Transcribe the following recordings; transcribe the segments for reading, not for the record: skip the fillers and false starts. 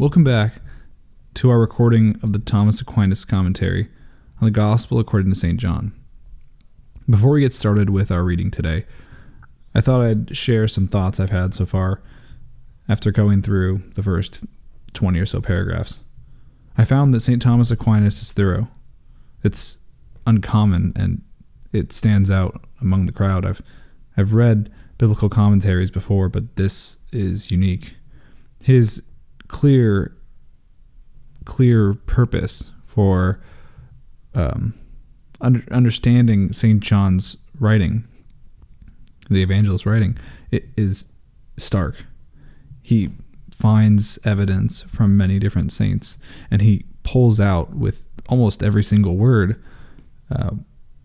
Welcome back to our recording of the Thomas Aquinas commentary on the Gospel according to St. John. Before we get started with our reading today, I thought I'd share some thoughts I've had so far after going through the first 20 or so paragraphs. I found that St. Thomas Aquinas is thorough. It's uncommon and it stands out among the crowd. I've read biblical commentaries before, but this is unique. His clear purpose for understanding St. John's writing, the evangelist's writing, it is stark. He finds evidence from many different saints, and he pulls out with almost every single word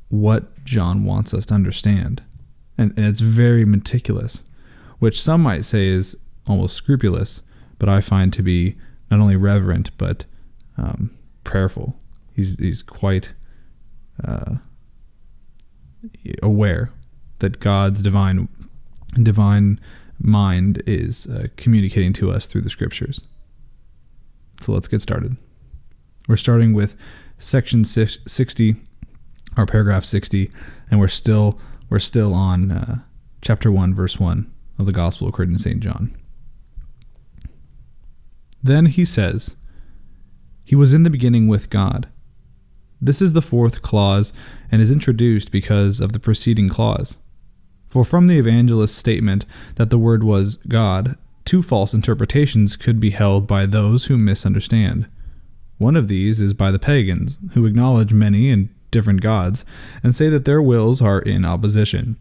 what John wants us to understand. And it's very meticulous, which some might say is almost scrupulous, but I find to be not only reverent, but prayerful. He's quite aware that God's divine mind is communicating to us through the scriptures. So let's get started. We're starting with section 60, or paragraph 60, and we're still on chapter 1, verse 1 of the Gospel according to St. John. Then he says, "He was in the beginning with God." This is the fourth clause and is introduced because of the preceding clause. For from the evangelist's statement that the Word was God, two false interpretations could be held by those who misunderstand. One of these is by the pagans, who acknowledge many and different gods and say that their wills are in opposition.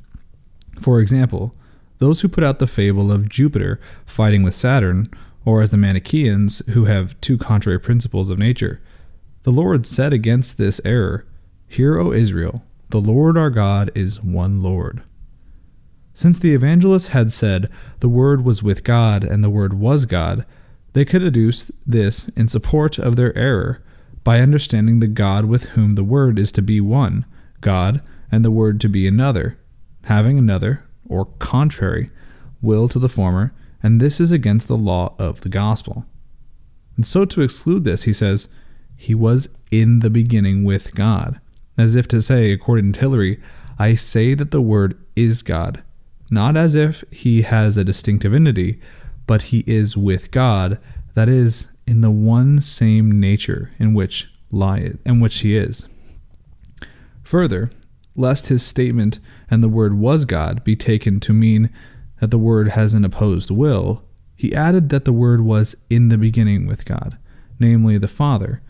For example, those who put out the fable of Jupiter fighting with Saturn, or as the Manichaeans, who have two contrary principles of nature. The Lord said against this error, "Hear, O Israel, the Lord our God is one Lord." Since the evangelist had said the Word was with God and the Word was God, they could adduce this in support of their error by understanding the God with whom the Word is to be one, God, and the Word to be another, having another, or contrary, will to the former, and this is against the law of the gospel. And so to exclude this, he says, "He was in the beginning with God," as if to say, according to Hilary, "I say that the Word is God," not as if he has a distinct divinity, but he is with God, that is, in the one same nature in which he is. Further, lest his statement "and the Word was God" be taken to mean that the Word has an opposed will, he added that the Word was in the beginning with God, namely the Father,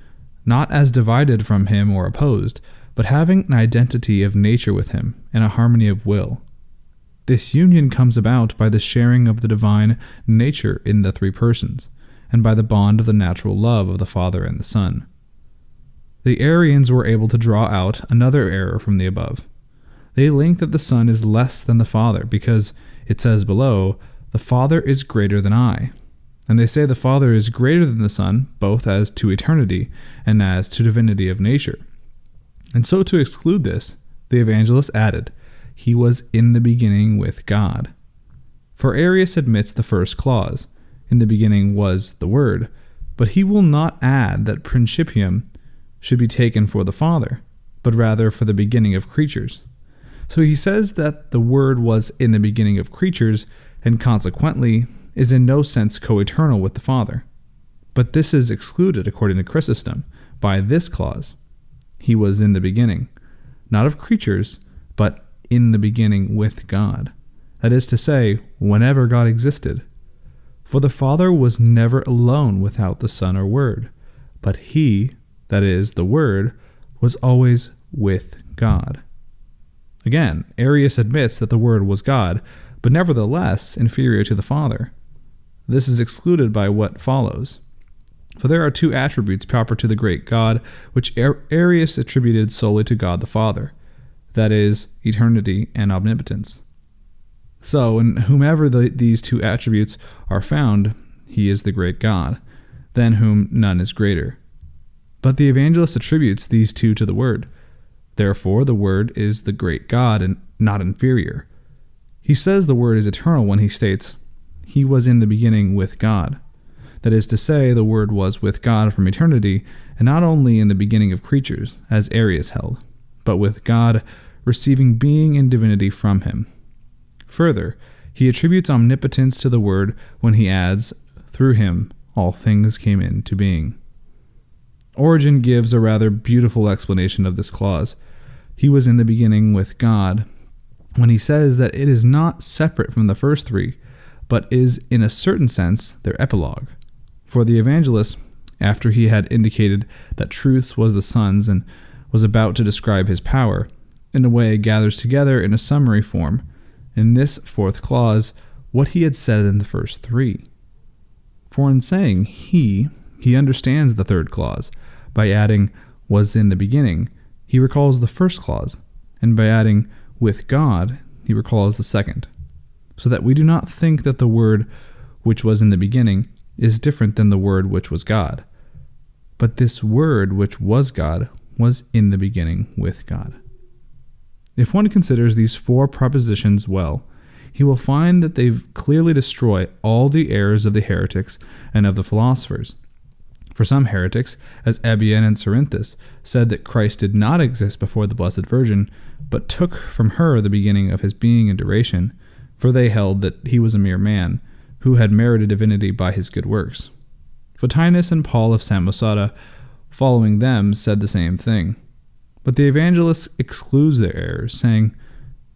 not as divided from him or opposed, but having an identity of nature with him and a harmony of will. This union comes about by the sharing of the divine nature in the three persons, and by the bond of the natural love of the Father and the Son. The Arians were able to draw out another error from the above. They link that the Son is less than the Father, because it says below, "The Father is greater than I." And they say the Father is greater than the Son, both as to eternity and as to divinity of nature. And so to exclude this, the evangelist added, "He was in the beginning with God." For Arius admits the first clause, "In the beginning was the Word," but he will not add that principium should be taken for the Father, but rather for the beginning of creatures. So he says that the Word was in the beginning of creatures, and consequently is in no sense co-eternal with the Father. But this is excluded, according to Chrysostom, by this clause. He was in the beginning, not of creatures, but in the beginning with God. That is to say, whenever God existed. For the Father was never alone without the Son or Word, but he, that is, the Word, was always with God. Again, Arius admits that the Word was God, but nevertheless inferior to the Father. This is excluded by what follows. For there are two attributes proper to the great God, which Arius attributed solely to God the Father, that is, eternity and omnipotence. So, in whomever these two attributes are found, he is the great God, than whom none is greater. But the evangelist attributes these two to the Word. Therefore, the Word is the great God and not inferior. He says the Word is eternal when he states, "He was in the beginning with God." That is to say, the Word was with God from eternity, and not only in the beginning of creatures, as Arius held, but with God receiving being and divinity from him. Further, he attributes omnipotence to the Word when he adds, through him all things came into being. Origen gives a rather beautiful explanation of this clause. He was in the beginning with God, when he says that it is not separate from the first three, but is in a certain sense their epilogue. For the evangelist, after he had indicated that truth was the Son's and was about to describe his power, in a way gathers together in a summary form, in this fourth clause, what he had said in the first three. For in saying he understands the third clause. By adding was in the beginning, he recalls the first clause, and by adding with God, he recalls the second. So that we do not think that the Word which was in the beginning is different than the Word which was God. But this Word which was God was in the beginning with God. If one considers these four propositions well, he will find that they clearly destroy all the errors of the heretics and of the philosophers. For some heretics, as Abian and Cerinthus, said that Christ did not exist before the Blessed Virgin, but took from her the beginning of his being and duration, for they held that he was a mere man, who had merited divinity by his good works. Photinus and Paul of Samosata, following them, said the same thing. But the evangelist excludes their errors, saying,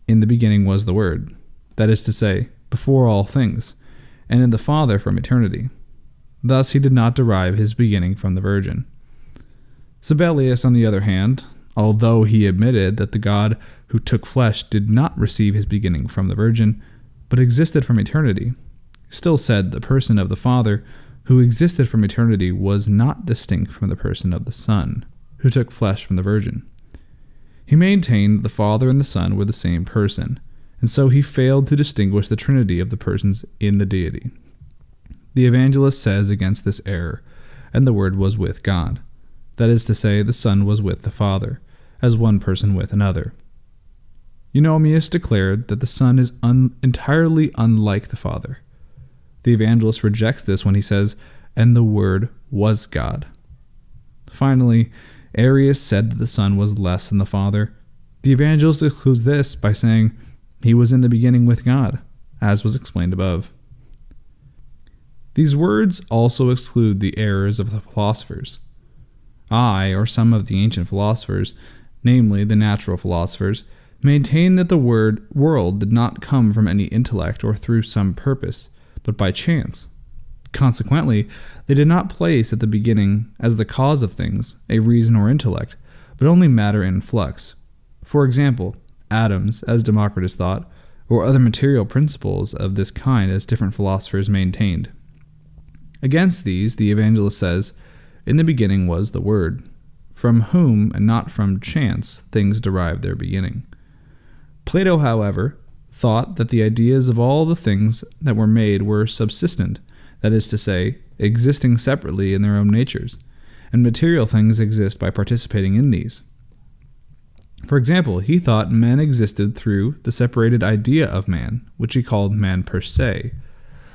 in the beginning was the Word, that is to say, before all things, and in the Father from eternity. Thus he did not derive his beginning from the Virgin. Sibelius, on the other hand, although he admitted that the God who took flesh did not receive his beginning from the Virgin, but existed from eternity, still said the person of the Father, who existed from eternity, was not distinct from the person of the Son, who took flesh from the Virgin. He maintained that the Father and the Son were the same person, and so he failed to distinguish the Trinity of the persons in the deity. The evangelist says against this error, and the Word was with God. That is to say, the Son was with the Father, as one person with another. Eunomius declared that the Son is entirely unlike the Father. The evangelist rejects this when he says, and the Word was God. Finally, Arius said that the Son was less than the Father. The evangelist excludes this by saying, he was in the beginning with God, as was explained above. These words also exclude the errors of the philosophers. I, or some of the ancient philosophers, namely the natural philosophers, maintain that the word world did not come from any intellect or through some purpose, but by chance. Consequently, they did not place at the beginning, as the cause of things, a reason or intellect, but only matter in flux. For example, atoms, as Democritus thought, or other material principles of this kind as different philosophers maintained. Against these, the evangelist says, in the beginning was the Word, from whom and not from chance things derive their beginning. Plato, however, thought that the ideas of all the things that were made were subsistent, that is to say, existing separately in their own natures, and material things exist by participating in these. For example, he thought man existed through the separated idea of man, which he called man per se.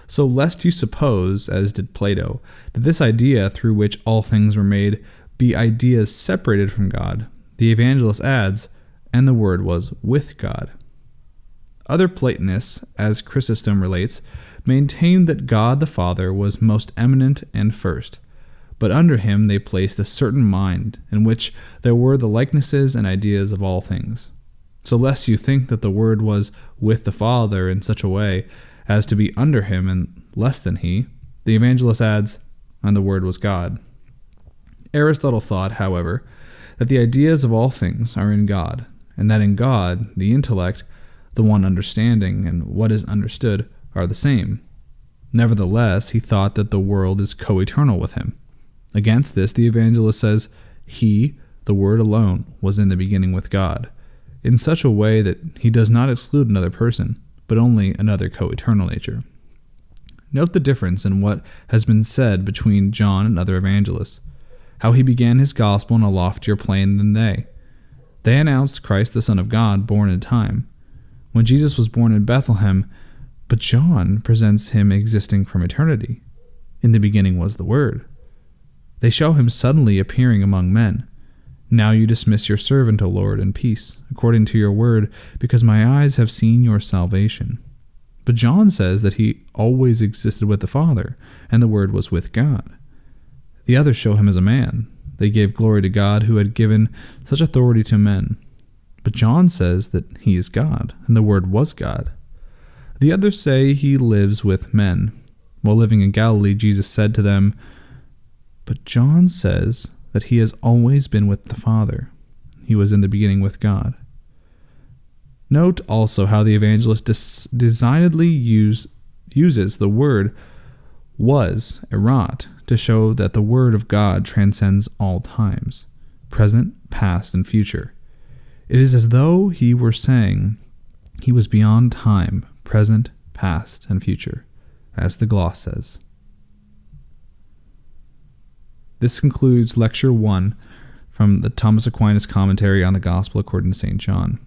So lest you suppose, as did Plato, that this idea through which all things were made be ideas separated from God, the evangelist adds, and the Word was with God. Other Platonists, as Chrysostom relates, maintained that God the Father was most eminent and first, but under him they placed a certain mind, in which there were the likenesses and ideas of all things. So lest you think that the Word was with the Father in such a way as to be under him and less than he, the evangelist adds, and the Word was God. Aristotle thought, however, that the ideas of all things are in God, and that in God the intellect, the one understanding, and what is understood are the same. Nevertheless, he thought that the world is co-eternal with him. Against this, the evangelist says, he, the Word alone, was in the beginning with God, in such a way that he does not exclude another person, but only another co-eternal nature. Note the difference in what has been said between John and other evangelists, how he began his gospel in a loftier plane than they. They announced Christ the Son of God, born in time, when Jesus was born in Bethlehem, but John presents him existing from eternity. In the beginning was the Word. They show him suddenly appearing among men. Now you dismiss your servant, O Lord, in peace, according to your word, because my eyes have seen your salvation. But John says that he always existed with the Father, and the Word was with God. The others show him as a man. They gave glory to God who had given such authority to men. But John says that he is God, and the Word was God. The others say he lives with men. While living in Galilee, Jesus said to them, but John says that he has always been with the Father. He was in the beginning with God. Note also how the evangelist designedly uses the word was, erat, to show that the Word of God transcends all times, present, past, and future. It is as though he were saying he was beyond time, present, past, and future, as the gloss says. This concludes Lecture 1 from the Thomas Aquinas Commentary on the Gospel according to St. John.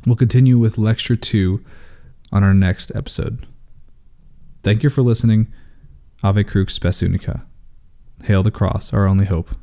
We'll continue with Lecture 2 on our next episode. Thank you for listening. Ave Crux Spes Unica. Hail the cross, our only hope.